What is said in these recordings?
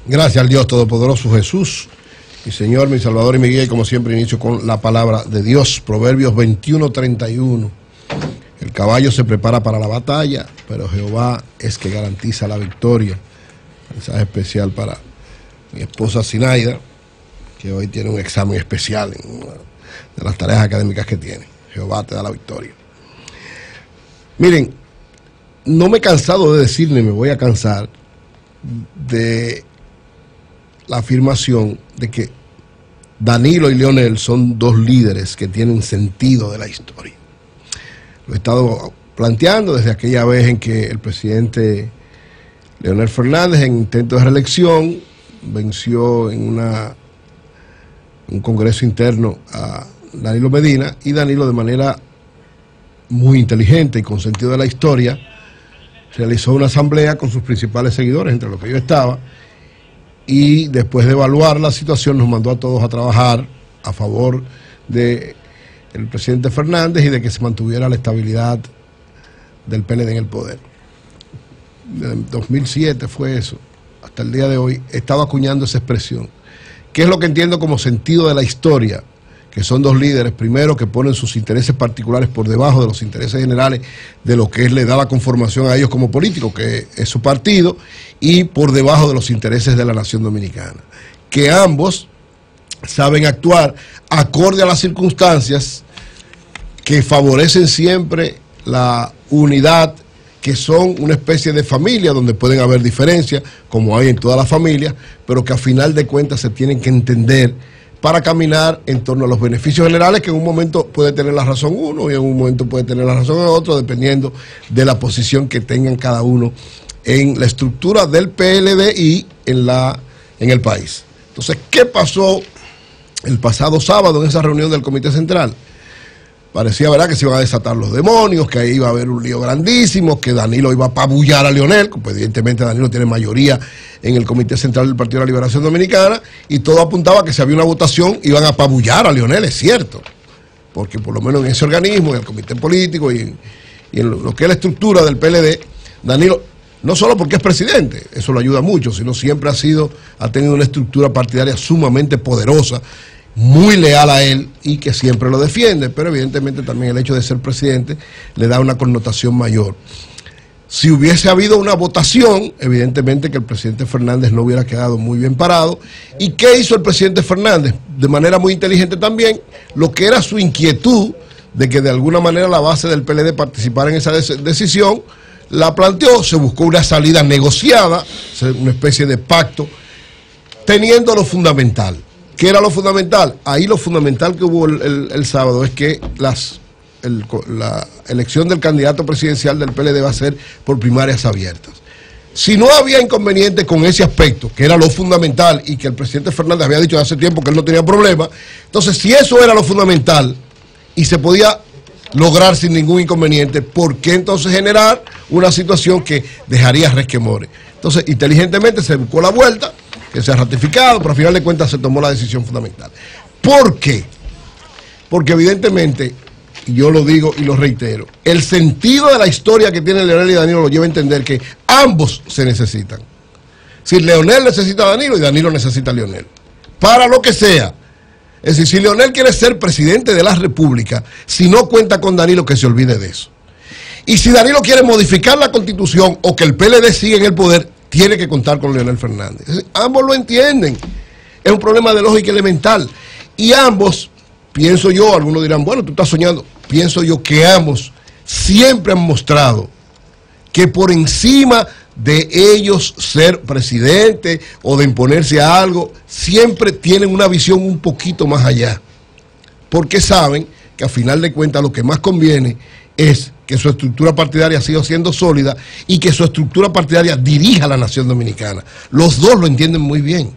Gracias al Dios Todopoderoso Jesús, mi Señor, mi Salvador y mi guía, y como siempre inicio con la palabra de Dios, Proverbios 21:31. El caballo se prepara para la batalla, pero Jehová es que garantiza la victoria. Mensaje especial para mi esposa Zinaida, que hoy tiene un examen especial en una de las tareas académicas que tiene. Jehová te da la victoria. Miren, no me he cansado de decir, ni me voy a cansar de la afirmación de que Danilo y Leonel son dos líderes que tienen sentido de la historia. Lo he estado planteando desde aquella vez en que el presidente Leonel Fernández, en intento de reelección, venció en un congreso interno a Danilo Medina, y Danilo, de manera muy inteligente y con sentido de la historia, realizó una asamblea con sus principales seguidores, entre los que yo estaba, y después de evaluar la situación nos mandó a todos a trabajar a favor del presidente Fernández y de que se mantuviera la estabilidad del PLD en el poder. Desde 2007 fue eso, hasta el día de hoy he estado acuñando esa expresión, que es lo que entiendo como sentido de la historia, que son dos líderes, primero, que ponen sus intereses particulares por debajo de los intereses generales de lo que le da la conformación a ellos como políticos, que es su partido, y por debajo de los intereses de la nación dominicana. Que ambos saben actuar acorde a las circunstancias, que favorecen siempre la unidad, que son una especie de familia donde pueden haber diferencias, como hay en todas las familias, pero que a final de cuentas se tienen que entender para caminar en torno a los beneficios generales, que en un momento puede tener la razón uno y en un momento puede tener la razón el otro, dependiendo de la posición que tengan cada uno en la estructura del PLD y en el país. Entonces, ¿qué pasó el pasado sábado en esa reunión del Comité Central? Parecía, ¿verdad?, que se iban a desatar los demonios, que ahí iba a haber un lío grandísimo, que Danilo iba a apabullar a Leonel, pues evidentemente Danilo tiene mayoría en el Comité Central del Partido de la Liberación Dominicana, y todo apuntaba a que si había una votación iban a apabullar a Leonel, es cierto, porque por lo menos en ese organismo, en el comité político y en lo que es la estructura del PLD, Danilo, no solo porque es presidente, eso lo ayuda mucho, sino siempre ha tenido una estructura partidaria sumamente poderosa, muy leal a él y que siempre lo defiende, pero evidentemente también el hecho de ser presidente le da una connotación mayor. Si hubiese habido una votación, evidentemente que el presidente Fernández no hubiera quedado muy bien parado. ¿Y qué hizo el presidente Fernández? De manera muy inteligente también, lo que era su inquietud de que de alguna manera la base del PLD participara en esa decisión, la planteó, se buscó una salida negociada, una especie de pacto, teniendo lo fundamental. ¿Qué era lo fundamental? Ahí lo fundamental que hubo el sábado es que la elección del candidato presidencial del PLD va a ser por primarias abiertas. Si no había inconveniente con ese aspecto, que era lo fundamental y que el presidente Fernández había dicho hace tiempo que él no tenía problema, entonces si eso era lo fundamental y se podía lograr sin ningún inconveniente, ¿por qué entonces generar una situación que dejaría resquemores? Entonces, inteligentemente se buscó la vuelta, que se ha ratificado, pero al final de cuentas se tomó la decisión fundamental. ¿Por qué? Porque evidentemente, y yo lo digo y lo reitero, el sentido de la historia que tiene Leonel y Danilo lo lleva a entender que ambos se necesitan. Si Leonel necesita a Danilo y Danilo necesita a Leonel, para lo que sea. Es decir, si Leonel quiere ser presidente de la República, si no cuenta con Danilo, que se olvide de eso. Y si Danilo quiere modificar la Constitución o que el PLD siga en el poder, tiene que contar con Leonel Fernández. Es decir, ambos lo entienden. Es un problema de lógica elemental. Y ambos, pienso yo, algunos dirán, bueno, tú estás soñando. Pienso yo que ambos siempre han mostrado que por encima de ellos ser presidente o de imponerse a algo, siempre tienen una visión un poquito más allá. Porque saben que a final de cuentas lo que más conviene es que su estructura partidaria siga siendo sólida y que su estructura partidaria dirija a la nación dominicana. Los dos lo entienden muy bien.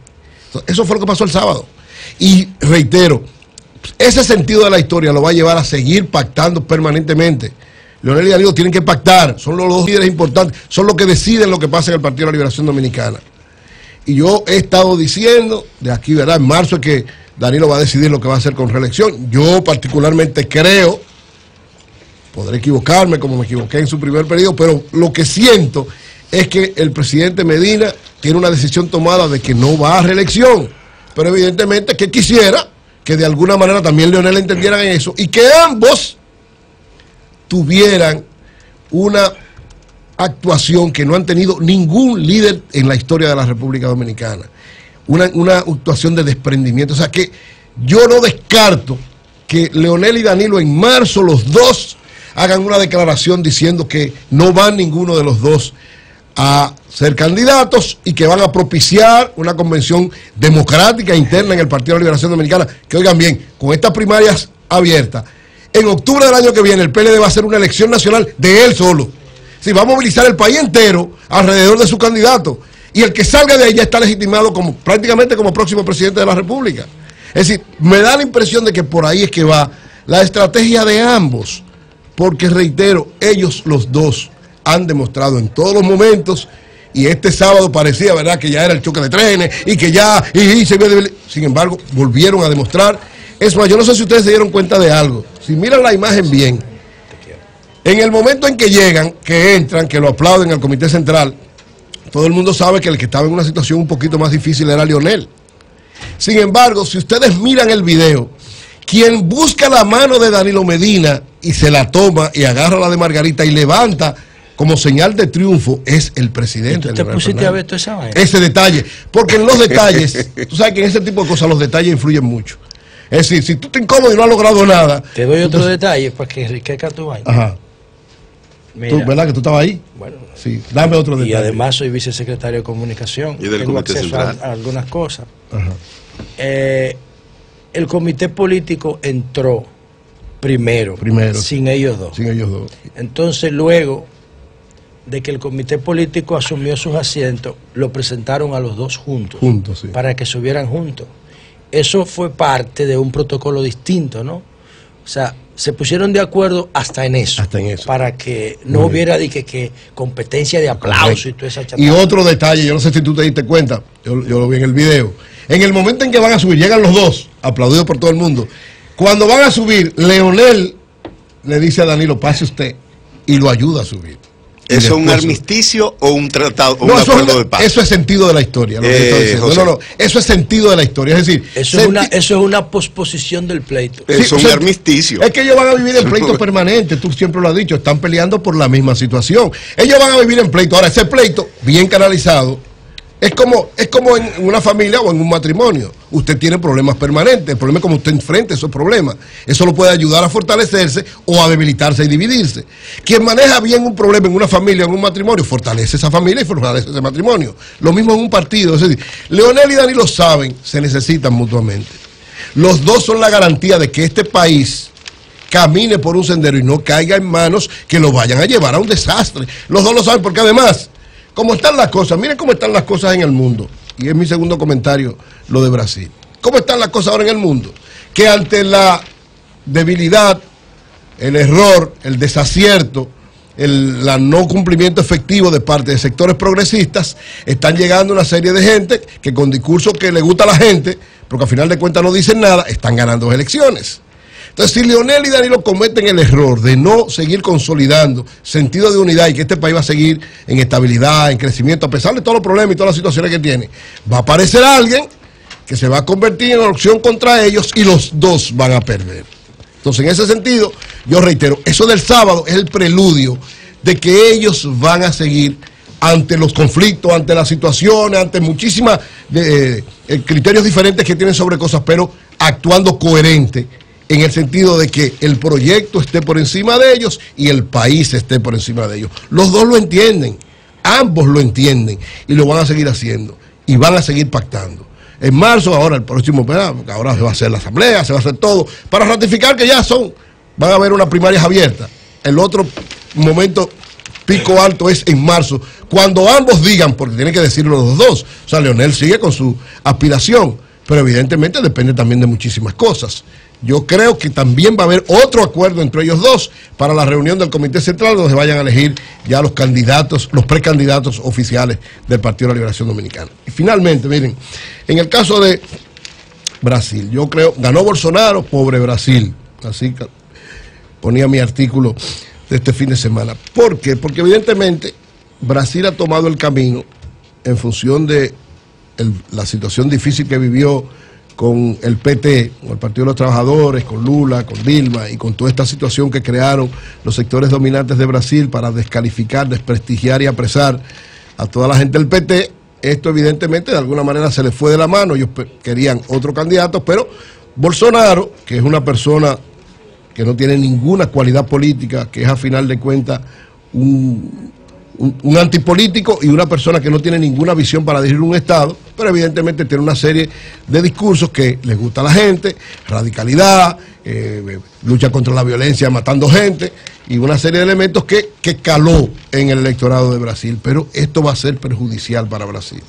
Eso fue lo que pasó el sábado. Y reitero, ese sentido de la historia lo va a llevar a seguir pactando permanentemente. Leonel y Danilo tienen que pactar, son los dos líderes importantes, son los que deciden lo que pasa en el Partido de la Liberación Dominicana. Y yo he estado diciendo, de aquí, ¿verdad?, en marzo, que Danilo va a decidir lo que va a hacer con reelección. Yo particularmente creo, podré equivocarme como me equivoqué en su primer periodo, pero lo que siento es que el presidente Medina tiene una decisión tomada de que no va a reelección, pero evidentemente que quisiera que de alguna manera también Leonel entendiera en eso y que ambos tuvieran una actuación que no han tenido ningún líder en la historia de la República Dominicana, una actuación de desprendimiento. O sea que yo no descarto que Leonel y Danilo en marzo los dos hagan una declaración diciendo que no van ninguno de los dos a ser candidatos y que van a propiciar una convención democrática interna en el Partido de la Liberación Dominicana, que oigan bien, con estas primarias abiertas, en octubre del año que viene el PLD va a hacer una elección nacional de él solo. Sí, va a movilizar el país entero alrededor de su candidato y el que salga de ahí ya está legitimado como prácticamente como próximo presidente de la República. Es decir, me da la impresión de que por ahí es que va la estrategia de ambos, porque reitero, ellos los dos han demostrado en todos los momentos, y este sábado parecía, ¿verdad?, que ya era el choque de trenes y que ya, sin embargo, volvieron a demostrar. Es más, yo no sé si ustedes se dieron cuenta de algo. Si miran la imagen bien, en el momento en que llegan, que entran, que lo aplauden al Comité Central, todo el mundo sabe que el que estaba en una situación un poquito más difícil era Leonel. Sin embargo, si ustedes miran el video, quien busca la mano de Danilo Medina y se la toma y agarra la de Margarita y levanta como señal de triunfo es el presidente. ¿Y tú te pusiste a ver toda esa vaina? Ese detalle, porque en los detalles, tú sabes que en ese tipo de cosas los detalles influyen mucho. Es decir, si tú te incómodo y no has logrado nada... Te doy otro detalle para que enriquezca tu vaina. Ajá. Mira, ¿Tú, verdad que tú estabas ahí? Bueno, sí, dame otro detalle. Y además soy vicesecretario de Comunicación. Y del tengo Comité acceso Central a algunas cosas. Ajá. El comité político entró primero sin ellos dos. Sin ellos dos. Entonces, luego de que el comité político asumió sus asientos, lo presentaron a los dos juntos. Juntos, sí. Para que subieran juntos. Eso fue parte de un protocolo distinto, ¿no? O sea, se pusieron de acuerdo hasta en eso. Hasta en eso. Para que no hubiera que competencia de aplauso y toda esa chatarra. Y otro detalle, yo no sé si tú te diste cuenta, yo lo vi en el video. En el momento en que van a subir, llegan los dos, aplaudidos por todo el mundo. Cuando van a subir, Leonel le dice a Danilo, pase usted, y lo ayuda a subir. ¿Eso es un armisticio o un tratado o un acuerdo de paz? Eso es sentido de la historia. Lo que estoy diciendo. No, eso es sentido de la historia. Es decir, eso es una posposición del pleito. Eso es un armisticio. Es que ellos van a vivir en pleito permanente, tú siempre lo has dicho, están peleando por la misma situación. Ellos van a vivir en pleito. Ahora, ese pleito, bien canalizado, es como en una familia o en un matrimonio. Usted tiene problemas permanentes. El problema es cómo usted enfrenta esos problemas. Eso lo puede ayudar a fortalecerse o a debilitarse y dividirse. Quien maneja bien un problema en una familia o en un matrimonio, fortalece esa familia y fortalece ese matrimonio. Lo mismo en un partido. Es decir, Leonel y Danilo saben, se necesitan mutuamente. Los dos son la garantía de que este país camine por un sendero y no caiga en manos que lo vayan a llevar a un desastre. Los dos lo saben porque además... ¿Cómo están las cosas? Miren cómo están las cosas en el mundo. Y es mi segundo comentario, lo de Brasil. ¿Cómo están las cosas ahora en el mundo? Que ante la debilidad, el error, el desacierto, el no cumplimiento efectivo de parte de sectores progresistas, están llegando una serie de gente que con discursos que le gusta a la gente, porque al final de cuentas no dicen nada, están ganando elecciones. Entonces, si Leonel y Danilo cometen el error de no seguir consolidando sentido de unidad y que este país va a seguir en estabilidad, en crecimiento, a pesar de todos los problemas y todas las situaciones que tiene, va a aparecer alguien que se va a convertir en una opción contra ellos y los dos van a perder. Entonces, en ese sentido, yo reitero, eso del sábado es el preludio de que ellos van a seguir ante los conflictos, ante las situaciones, ante muchísimas criterios diferentes que tienen sobre cosas, pero actuando coherente en el sentido de que el proyecto esté por encima de ellos y el país esté por encima de ellos. Los dos lo entienden, ambos lo entienden y lo van a seguir haciendo y van a seguir pactando. En marzo, ahora el próximo, ahora se va a hacer la asamblea, se va a hacer todo, para ratificar que ya van a haber unas primarias abiertas. El otro momento pico alto es en marzo, cuando ambos digan, porque tienen que decirlo los dos. O sea, Leonel sigue con su aspiración, pero evidentemente depende también de muchísimas cosas. Yo creo que también va a haber otro acuerdo entre ellos dos para la reunión del Comité Central, donde se vayan a elegir ya los candidatos, los precandidatos oficiales del Partido de la Liberación Dominicana. Y finalmente, miren, en el caso de Brasil, yo creo, ganó Bolsonaro, pobre Brasil. Así que ponía mi artículo de este fin de semana. ¿Por qué? Porque evidentemente Brasil ha tomado el camino en función de la situación difícil que vivió con el PT, con el Partido de los Trabajadores, con Lula, con Dilma y con toda esta situación que crearon los sectores dominantes de Brasil para descalificar, desprestigiar y apresar a toda la gente del PT, esto evidentemente de alguna manera se les fue de la mano. Ellos querían otro candidato, pero Bolsonaro, que es una persona que no tiene ninguna cualidad política, que es a final de cuentas un antipolítico y una persona que no tiene ninguna visión para dirigir un Estado, pero evidentemente tiene una serie de discursos que les gusta a la gente, radicalidad, lucha contra la violencia matando gente y una serie de elementos que caló en el electorado de Brasil, pero esto va a ser perjudicial para Brasil.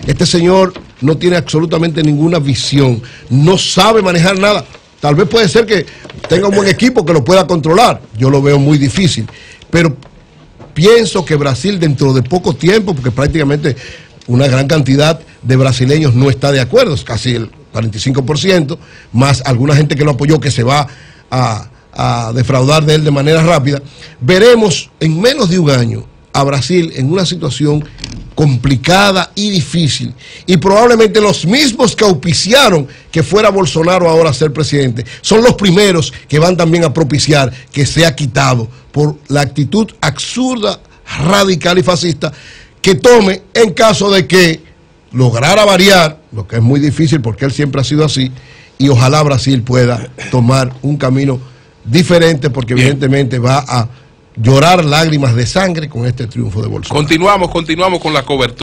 Este señor no tiene absolutamente ninguna visión, no sabe manejar nada. Tal vez puede ser que tenga un buen equipo que lo pueda controlar, yo lo veo muy difícil, pero pienso que Brasil dentro de poco tiempo, porque prácticamente una gran cantidad de brasileños no está de acuerdo, es casi el 45%, más alguna gente que lo apoyó que se va a defraudar de él de manera rápida, veremos en menos de un año a Brasil en una situación complicada y difícil, y probablemente los mismos que auspiciaron que fuera Bolsonaro ahora a ser presidente son los primeros que van también a propiciar que sea quitado por la actitud absurda, radical y fascista que tome en caso de que lograra variar, lo que es muy difícil porque él siempre ha sido así, y ojalá Brasil pueda tomar un camino diferente porque evidentemente va a llorar lágrimas de sangre con este triunfo de Bolsonaro. Continuamos con la cobertura.